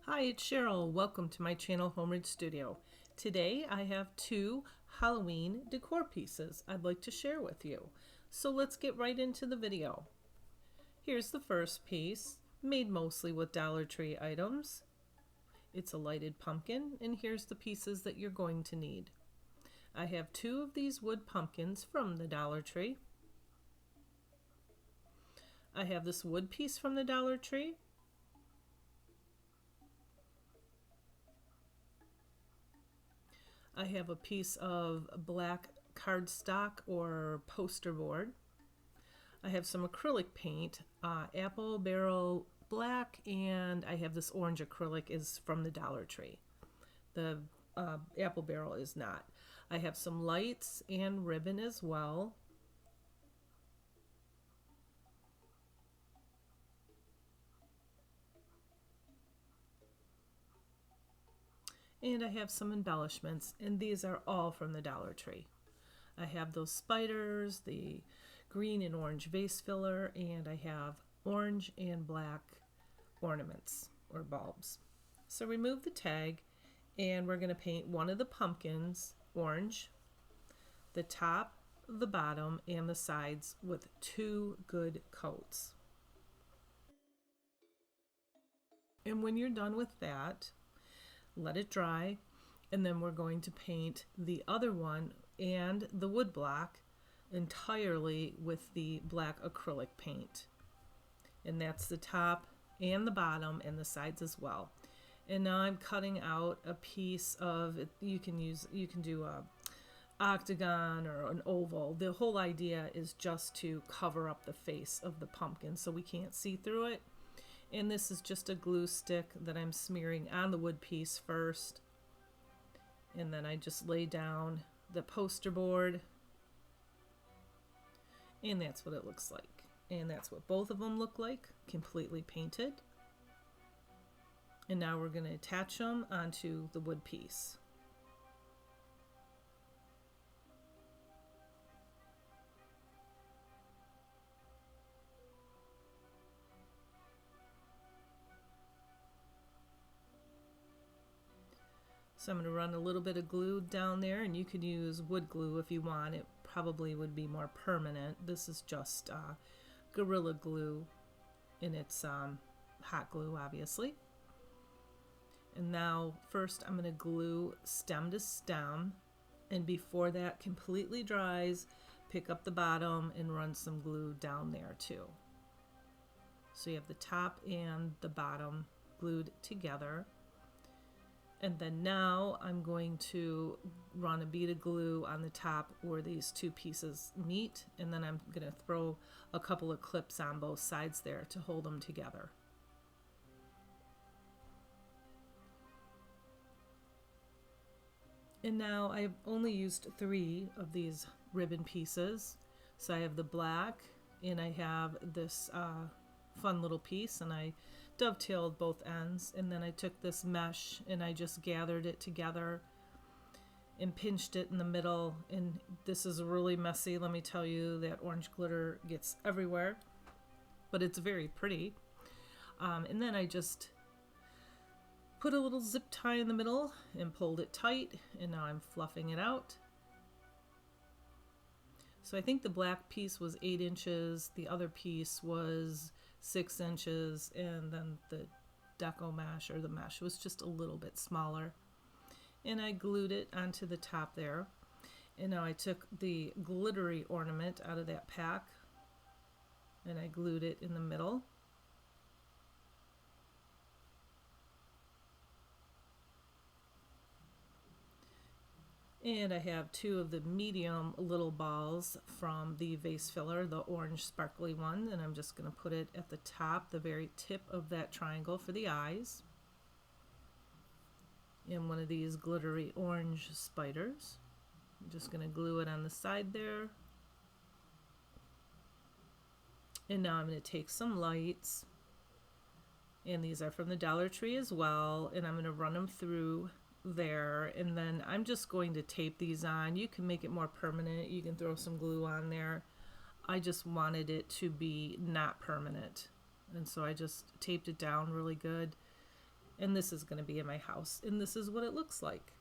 Hi, it's Cheryl. Welcome to my channel, Homebridge Studio. Today I have two Halloween decor pieces I'd like to share with you. So let's get right into the video. Here's the first piece, made mostly with Dollar Tree items. It's a lighted pumpkin, and here's the pieces that you're going to need. I have two of these wood pumpkins from the Dollar Tree. I have this wood piece from the Dollar Tree. I have a piece of black cardstock or poster board. I have some acrylic paint, apple barrel black, and I have this orange acrylic is from the Dollar Tree. The apple barrel is not. I have some lights and ribbon as well. And I have some embellishments, and these are all from the Dollar Tree. I have those spiders, the green and orange vase filler, and I have orange and black ornaments or bulbs. So remove the tag, and we're going to paint one of the pumpkins orange, the top, the bottom, and the sides with two good coats. And when you're done with that, let it dry, and then we're going to paint the other one and the wood block entirely with the black acrylic paint. And that's the top and the bottom and the sides as well. And now I'm cutting out a piece of it. You can do a octagon or an oval. The whole idea is just to cover up the face of the pumpkin so we can't see through it. And this is just a glue stick that I'm smearing on the wood piece first. And then I just lay down the poster board. And that's what it looks like. And that's what both of them look like, completely painted. And now we're going to attach them onto the wood piece. So I'm going to run a little bit of glue down there, and you could use wood glue if you want. It probably would be more permanent. This is just Gorilla Glue, and it's hot glue, obviously. And now first I'm going to glue stem to stem, and before that completely dries, pick up the bottom and run some glue down there too. So you have the top and the bottom glued together. And then now I'm going to run a bead of glue on the top where these two pieces meet, and then I'm going to throw a couple of clips on both sides there to hold them together. And now I've only used 3 of these ribbon pieces. So I have the black, and I have this fun little piece, and I dovetailed both ends, and then I took this mesh and I just gathered it together and pinched it in the middle. And this is really messy, let me tell you. That orange glitter gets everywhere, but it's very pretty. And then I just put a little zip tie in the middle and pulled it tight, and now I'm fluffing it out. So I think the black piece was 8 inches, the other piece was 6 inches, and then the deco mesh or the mesh was just a little bit smaller. And I glued it onto the top there. And now I took the glittery ornament out of that pack and I glued it in the middle. And I have 2 of the medium little balls from the vase filler, the orange sparkly one, and I'm just going to put it at the top, the very tip of that triangle for the eyes. And one of these glittery orange spiders. I'm just going to glue it on the side there. And now I'm going to take some lights, and these are from the Dollar Tree as well, and I'm going to run them through there, and then I'm just going to tape these on. You can make it more permanent, you can throw some glue on there. I just wanted it to be not permanent, and so I just taped it down really good. And this is going to be in my house, and this is what it looks like.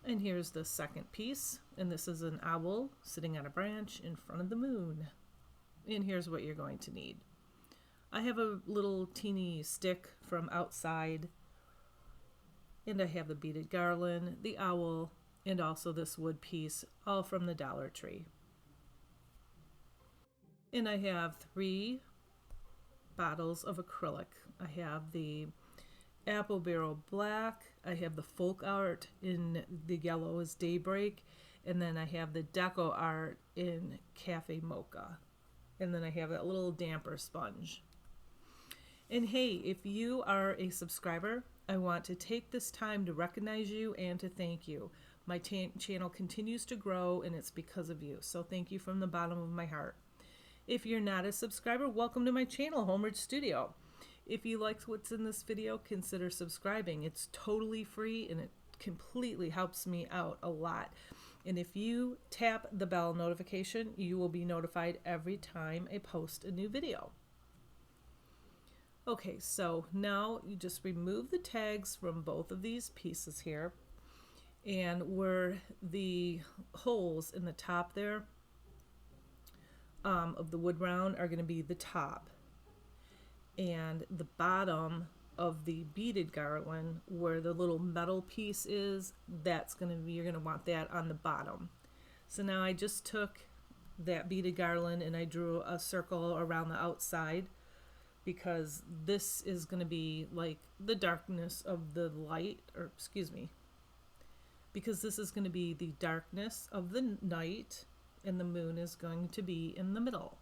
And here's the second piece, and this is an owl sitting on a branch in front of the moon. And here's what you're going to need. I have a little teeny stick from outside, and I have the beaded garland, the owl, and also this wood piece, all from the Dollar Tree. And I have 3 bottles of acrylic. I have the Apple Barrel Black, I have the Folk Art in the yellow is Daybreak, and then I have the Deco Art in Cafe Mocha. And then I have that little damper sponge. And hey, if you are a subscriber, I want to take this time to recognize you and to thank you. My channel continues to grow, and it's because of you. So thank you from the bottom of my heart. If you're not a subscriber, welcome to my channel, Homeridge Studio. If you liked what's in this video, consider subscribing. It's totally free, and it completely helps me out a lot. And if you tap the bell notification, you will be notified every time I post a new video. Okay, so now you just remove the tags from both of these pieces here, and where the holes in the top there of the wood round are going to be the top, and the bottom of the beaded garland where the little metal piece is, that's going to be, you're going to want that on the bottom. So now I just took that beaded garland and I drew a circle around the outside, because this is going to be like the darkness of the light, or excuse me, because this is going to be the darkness of the night, and the moon is going to be in the middle.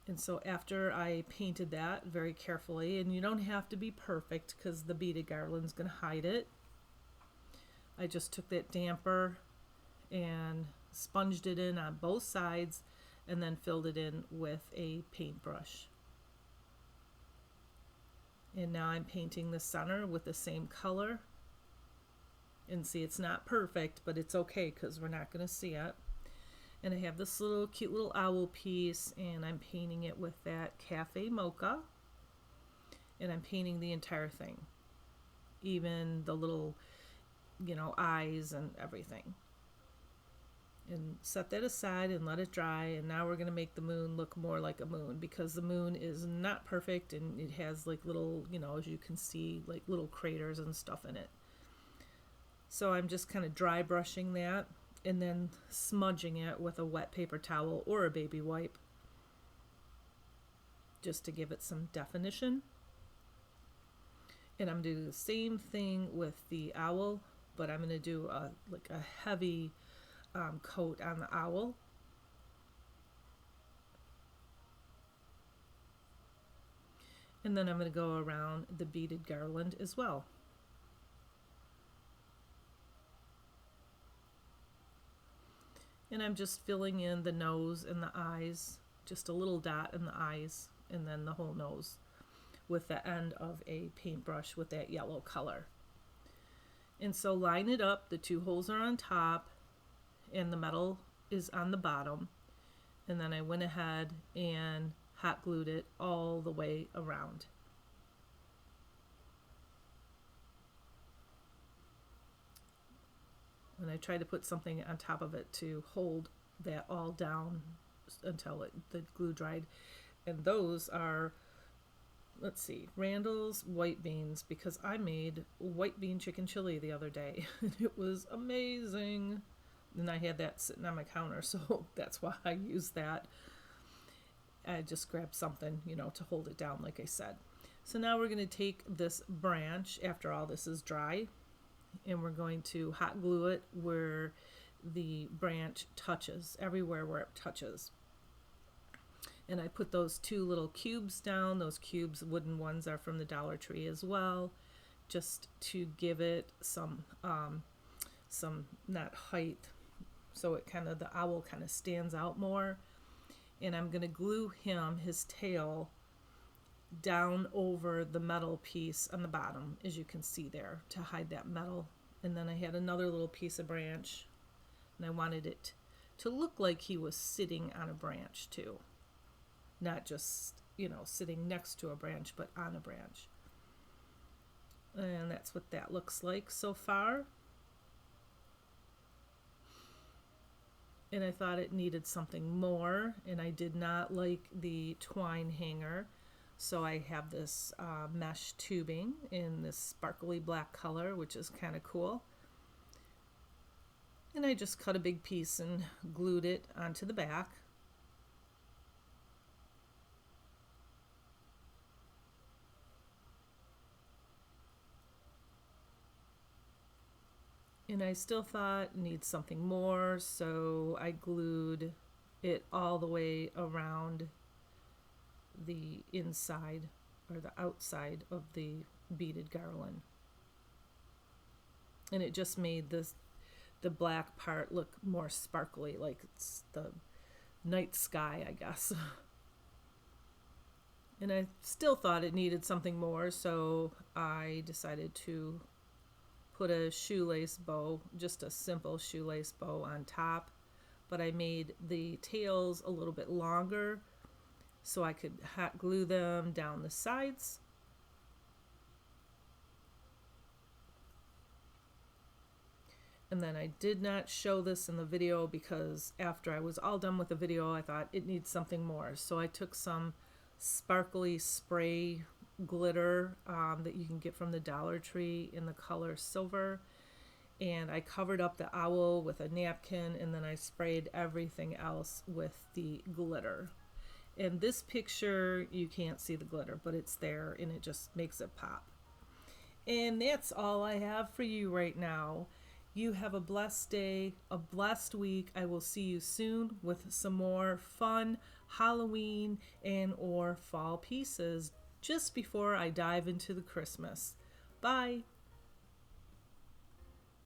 And so after I painted that very carefully, and you don't have to be perfect because the beaded garland's going to hide it, I just took that damper and sponged it in on both sides and then filled it in with a paintbrush. And now I'm painting the center with the same color. And see, it's not perfect, but it's okay because we're not going to see it. And I have this little cute little owl piece, and I'm painting it with that Cafe Mocha. And I'm painting the entire thing, even the little, eyes and everything. And set that aside and let it dry. And now we're going to make the moon look more like a moon, because the moon is not perfect, and it has like little, as you can see, like little craters and stuff in it. So I'm just kind of dry brushing that and then smudging it with a wet paper towel or a baby wipe, just to give it some definition. And I'm doing the same thing with the owl, but I'm going to do a heavy coat on the owl. And then I'm going to go around the beaded garland as well. And I'm just filling in the nose and the eyes, just a little dot in the eyes, and then the whole nose with the end of a paintbrush with that yellow color. And so line it up, the 2 holes are on top and the metal is on the bottom. And then I went ahead and hot glued it all the way around. And I tried to put something on top of it to hold that all down until the glue dried. And those are, let's see, Randall's white beans, because I made white bean chicken chili the other day. And it was amazing. And I had that sitting on my counter, so that's why I used that. I just grabbed something, to hold it down, like I said. So now we're going to take this branch, after all this is dry, and we're going to hot glue it where the branch touches, everywhere where it touches. And I put those 2 little cubes down. Those cubes, wooden ones, are from the Dollar Tree as well, just to give it some not height, so it the owl kind of stands out more. And I'm going to glue his tail down over the metal piece on the bottom, as you can see there, to hide that metal. And then I had another little piece of branch, and I wanted it to look like he was sitting on a branch too, not just you know, sitting next to a branch, but on a branch. And that's what that looks like so far. And I thought it needed something more, and I did not like the twine hanger. So I have this mesh tubing in this sparkly black color, which is kind of cool. And I just cut a big piece and glued it onto the back. And I still thought needs something more, so I glued it all the way around the inside or the outside of the beaded garland. And it just made the black part look more sparkly, like it's the night sky, I guess. And I still thought it needed something more, so I decided to put a shoelace bow, just a simple shoelace bow on top, but I made the tails a little bit longer so I could hot glue them down the sides. And then I did not show this in the video because after I was all done with the video, I thought it needs something more. So I took some sparkly spray glitter that you can get from the Dollar Tree in the color silver, and I covered up the owl with a napkin, and then I sprayed everything else with the glitter. In this picture you can't see the glitter, but it's there and it just makes it pop. And that's all I have for you right now. You have a blessed day, a blessed week. I will see you soon with some more fun Halloween and or fall pieces just before I dive into the Christmas. Bye.